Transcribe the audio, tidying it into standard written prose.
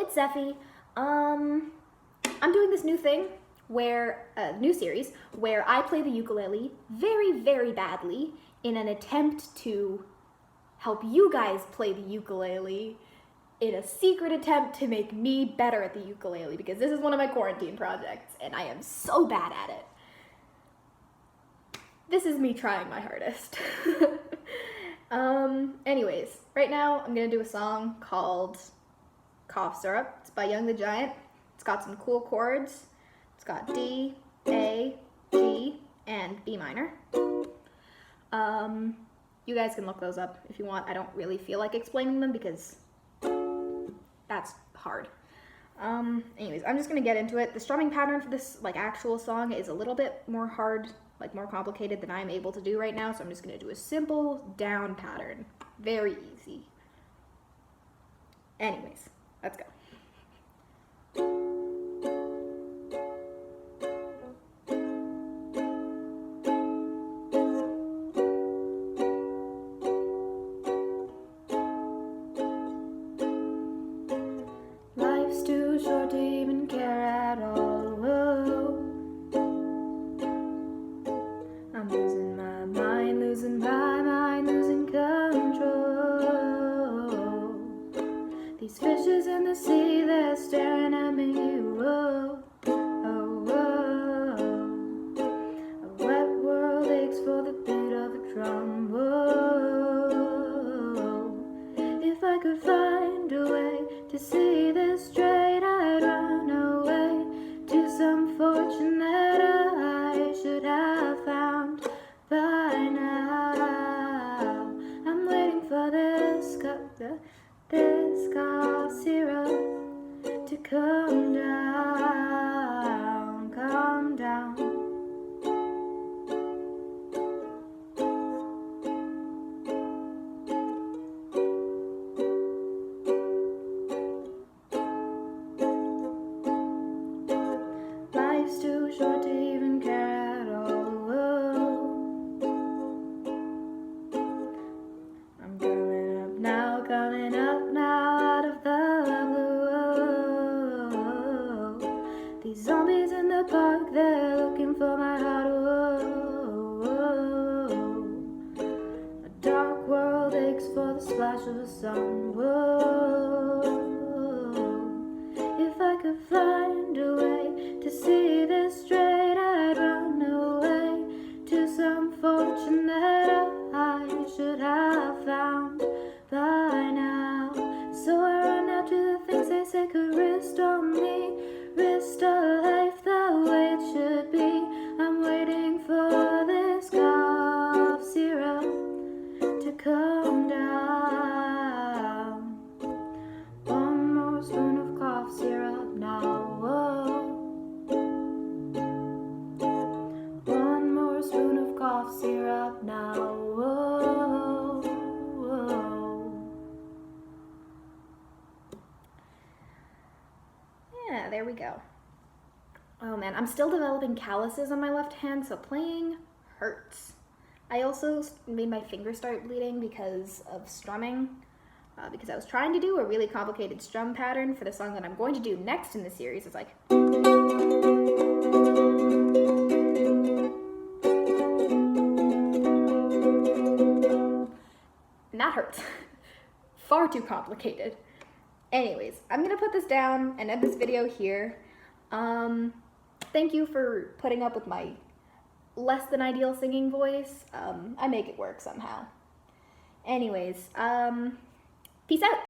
it's Zephy. I'm doing this new thing where, new series, where I play the ukulele very, very badly in an attempt to help you guys play the ukulele in a secret attempt to make me better at the ukulele, because this is one of my quarantine projects and I am so bad at it. This is me trying my hardest. Anyways, right now I'm gonna do a song called Cough Syrup. It's by Young the Giant. It's got some cool chords. It's got D, A, G, and B minor. You guys can look those up if you want. I don't really feel like explaining them because that's hard. Anyways, I'm just gonna get into it. The strumming pattern for this actual song is a little bit more hard, more complicated than I'm able to do right now, so I'm just gonna do a simple down pattern. Very easy. Anyways, let's go. Life's too short to even care at all. Whoa. I'm losing my mind, losing control. These fishes in the sea, they're staring at me. Whoa, oh, whoa. A wet world aches for the beat of a drum. Whoa. If I could find a way to see this straight, I'd run away to some fortune that I should have found by now. I'm waiting for this cough syrup to come down, calm down. Life's too short to even care at all. Whoa. I'm coming up now out of the blue. These zombies in the park, they're looking for my heart. Whoa. A dark world aches for the splash of the sun. Whoa. If I could find a way to see this straight, I'd run away to some fortune that I should have found by now. So I run out to the things they say could restore me, restore life the way it should be. I'm waiting for this cough syrup to come down. One more spoon of cough syrup now. Whoa. One more spoon of cough syrup now. Whoa. Whoa. Yeah, there we go. Oh man, I'm still developing calluses on my left hand, so playing hurts. I also made my fingers start bleeding because of strumming, because I was trying to do a really complicated strum pattern for the song that I'm going to do next in the series. It's like... and that hurts. Far too complicated. Anyways, I'm gonna put this down and end this video here. Thank you for putting up with my less than ideal singing voice. I make it work somehow. Anyways, peace out.